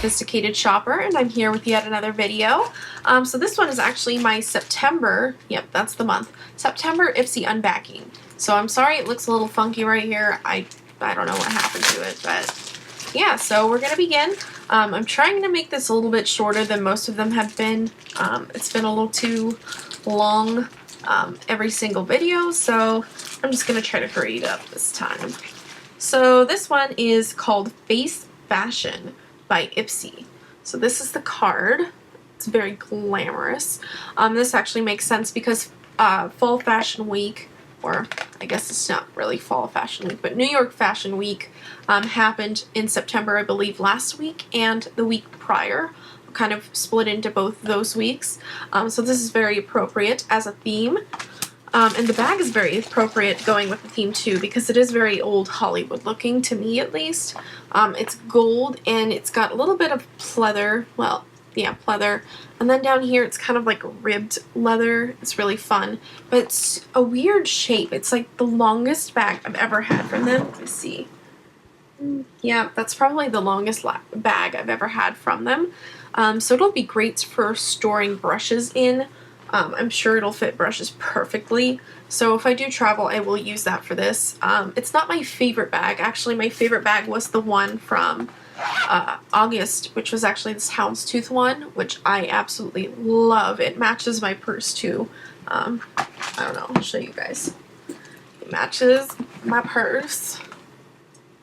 Sophisticated Shopper, and I'm here with yet another video. So this one is actually my September, yep, that's the month, September Ipsy Unbagging. So I'm sorry it looks a little funky right here. I don't know what happened to it, but yeah, so we're going to begin. I'm trying to make this a little bit shorter than most of them have been. It's been a little too long every single video, so I'm just going to try to hurry it up this time. So this one is called Face Fashion by Ipsy. So this is the card. It's very glamorous. This actually makes sense because Fall Fashion Week, or I guess it's not really Fall Fashion Week, but New York Fashion Week happened in September, I believe, last week and the week prior. Kind of split into both those weeks. So this is very appropriate as a theme. And the bag is very appropriate going with the theme too, because it is very old Hollywood looking, to me at least. It's gold and it's got a little bit of pleather, well, yeah, pleather. And then down here it's kind of like ribbed leather. It's really fun, but it's a weird shape. It's like the longest bag I've ever had from them. Let me see. Yeah, that's probably the longest bag I've ever had from them. So it'll be great for storing brushes in. I'm sure it'll fit brushes perfectly. So if I do travel, I will use that for this. It's not my favorite bag. Actually, my favorite bag was the one from August, which was actually this houndstooth one, which I absolutely love. It matches my purse too. I don't know, I'll show you guys. It matches my purse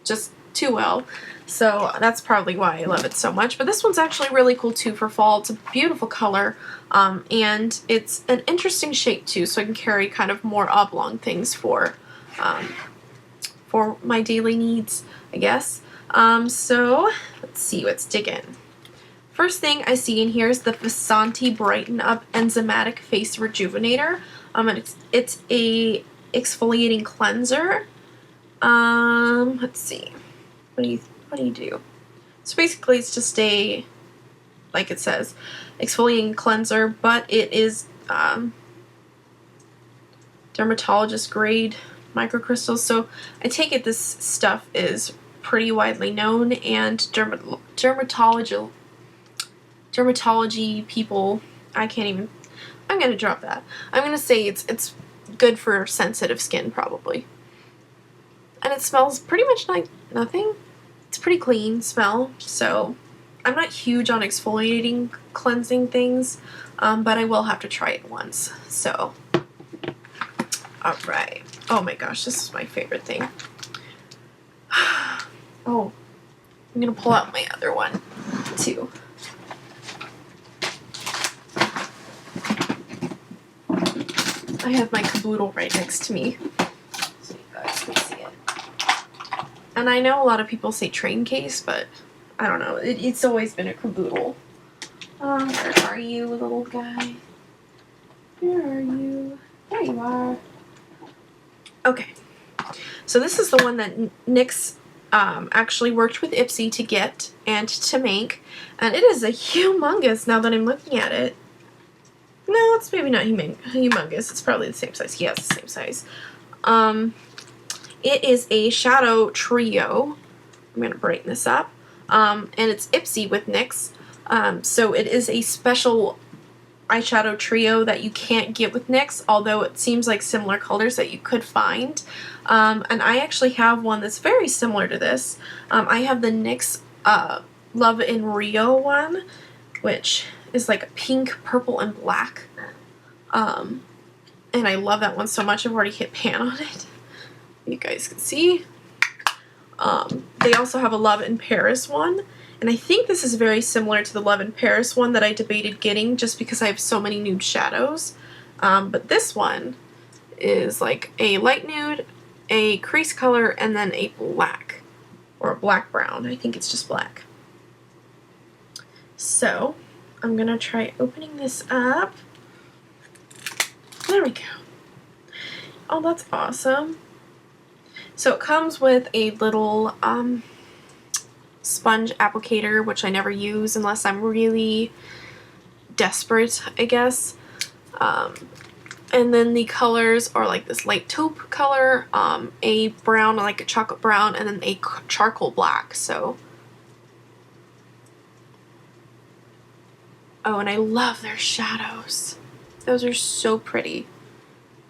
just too well. So that's probably why I love it so much. But this one's actually really cool too for fall. It's a beautiful color, and it's an interesting shape too, so I can carry kind of more oblong things for my daily needs, I guess. So let's see, let's dig in. First thing I see in here is the Vasanti Brighten Up Enzymatic Face Rejuvenator. And it's a exfoliating cleanser. Let's see. What do you do? So basically it's just a, like it says, exfoliating cleanser, but it is dermatologist grade microcrystals. So I take it this stuff is pretty widely known, and dermatology people, I'm gonna drop that. I'm gonna say it's good for sensitive skin probably. And it smells pretty much like nothing. It's pretty clean smell, so I'm not huge on exfoliating cleansing things, but I will have to try it once. So, alright. Oh my gosh, this is my favorite thing. Oh, I'm gonna pull out my other one too. I have my caboodle right next to me, so you guys can see it. And I know a lot of people say train case, but I don't know. It's always been a caboodle. Where are you, little guy? Where are you? There you are. Okay. So this is the one that NYX actually worked with Ipsy to get and to make. And it is a humongous now that I'm looking at it. No, it's maybe not humongous. It's probably the same size. Yes, the same size. It is a shadow trio. I'm going to brighten this up. And it's Ipsy with NYX. So it is a special eyeshadow trio that you can't get with NYX, although it seems like similar colors that you could find. And I actually have one that's very similar to this. I have the NYX Love in Rio one, which is like a pink, purple, and black. And I love that one so much. I've already hit pan on it. You guys can see. They also have a Love in Paris one, and I think this is very similar to the Love in Paris one that I debated getting just because I have so many nude shadows. But this one is like a light nude, a crease color, and then a black, or a black brown. I think it's just black. So I'm gonna try opening this up. There we go. Oh, that's awesome. So it comes with a little sponge applicator, which I never use unless I'm really desperate, I guess. And then the colors are like this light taupe color, a brown, like a chocolate brown, and then a charcoal black. So Oh, and I love their shadows. Those are so pretty.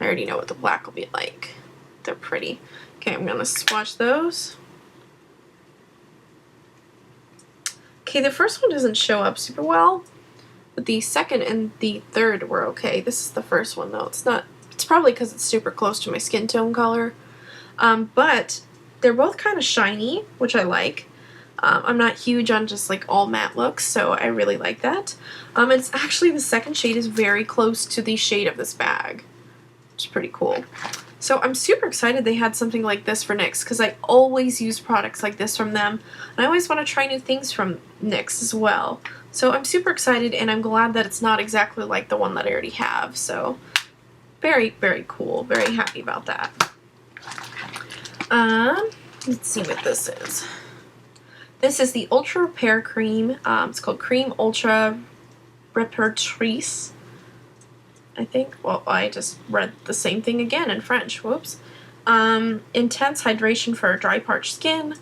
I already know what the black will be like. They're pretty. Okay, I'm gonna swatch those. Okay, the first one doesn't show up super well, but the second and the third were okay. This is the first one though. It's probably because it's super close to my skin tone color. But they're both kind of shiny, which I like. I'm not huge on just like all matte looks, so I really like that. It's actually, the second shade is very close to the shade of this bag, which is pretty cool. So I'm super excited they had something like this for NYX, because I always use products like this from them, and I always want to try new things from NYX as well. So I'm super excited, and I'm glad that it's not exactly like the one that I already have. So very, very cool. Very happy about that. Let's see what this is. This is the Ultra Repair Cream. It's called Cream Ultra Reparatrice, I think. Well, I just read the same thing again in French. Whoops. Intense hydration for dry, parched skin.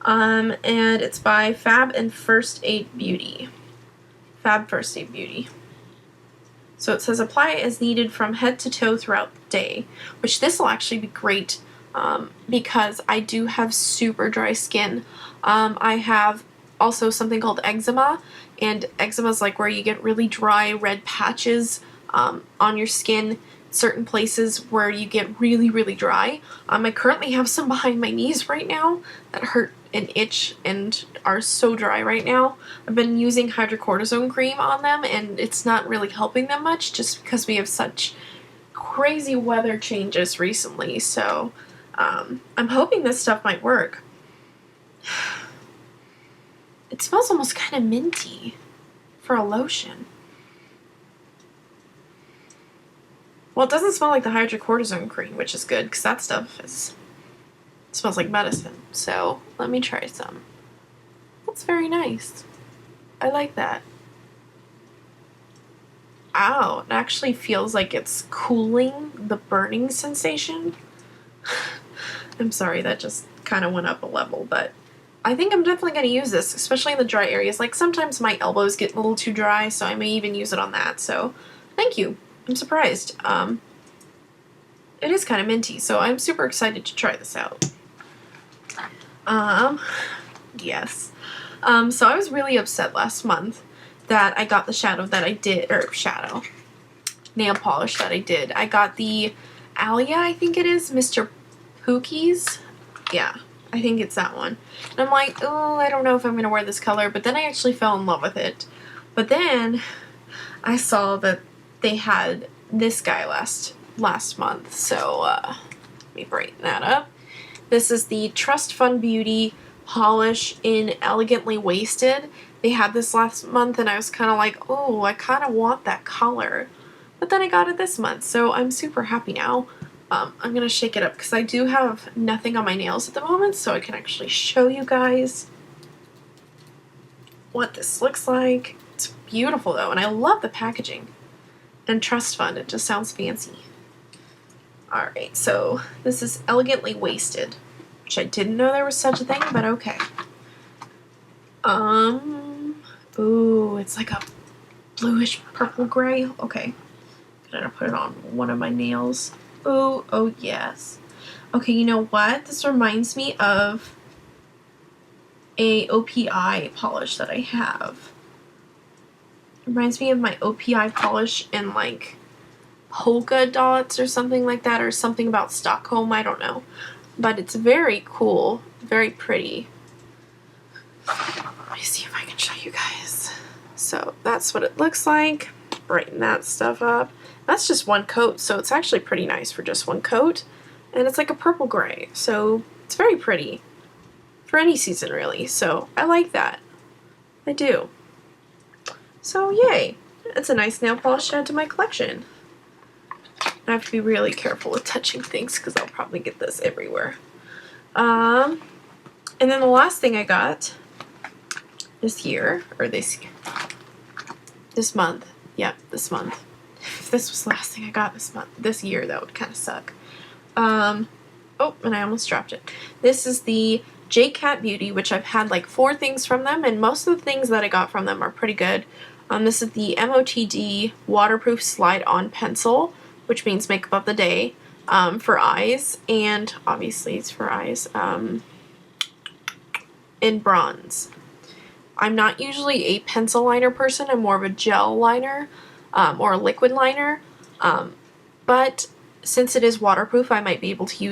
And it's by Fab and First Aid Beauty. Fab First Aid Beauty. So it says apply as needed from head to toe throughout the day, which this will actually be great because I do have super dry skin. I have also something called eczema, and eczema is like where you get really dry red patches on your skin, certain places where you get really, really dry. I currently have some behind my knees right now that hurt and itch and are so dry right now. I've been using hydrocortisone cream on them, and it's not really helping them much just because we have such crazy weather changes recently. So I'm hoping this stuff might work. It smells almost kind of minty for a lotion. Well, it doesn't smell like the hydrocortisone cream, which is good because that stuff smells like medicine. So let me try some. That's very nice. I like that. Ow, it actually feels like it's cooling the burning sensation. I'm sorry, that just kind of went up a level, but I think I'm definitely going to use this, especially in the dry areas. Like sometimes my elbows get a little too dry, so I may even use it on that. So thank you. I'm surprised. It is kind of minty, so I'm super excited to try this out. Yes. So I was really upset last month that I got the nail polish that I did. I got the Alia, I think it is, Mr. Pookie's. Yeah, I think it's that one. And I'm like, oh, I don't know if I'm going to wear this color, but then I actually fell in love with it. But then I saw that they had this guy last month, so let me brighten that up. This is the Trust Fund Beauty polish in Elegantly Wasted. They had this last month, and I was kind of like, oh, I kind of want that color. But then I got it this month, so I'm super happy now. I'm going to shake it up because I do have nothing on my nails at the moment, so I can actually show you guys what this looks like. It's beautiful, though, and I love the packaging. And Trust Fund, it just sounds fancy. Alright, so this is Elegantly Wasted, which I didn't know there was such a thing, but okay. Ooh, it's like a bluish purple gray. Okay, I'm gonna put it on one of my nails. Ooh, oh yes. Okay, you know what? This reminds me of a OPI polish that I have. It reminds me of my OPI polish in like polka dots or something like that, or something about Stockholm, I don't know. But it's very cool, very pretty. Let me see if I can show you guys. So that's what it looks like. Brighten that stuff up. That's just one coat, so it's actually pretty nice for just one coat. And it's like a purple gray, so it's very pretty. For any season, really. So I like that. I do. So yay. It's a nice nail polish to add to my collection. I have to be really careful with touching things because I'll probably get this everywhere. And then the last thing I got this month. Yeah, this month. If this was the last thing I got this year, that would kind of suck. Oh, and I almost dropped it. This is the J Cat Beauty, which I've had like 4 things from them, and most of the things that I got from them are pretty good. This is the MOTD Waterproof Slide On Pencil, which means makeup of the day, for eyes, and obviously it's for eyes, in bronze. I'm not usually a pencil liner person. I'm more of a gel liner, or a liquid liner, but since it is waterproof, I might be able to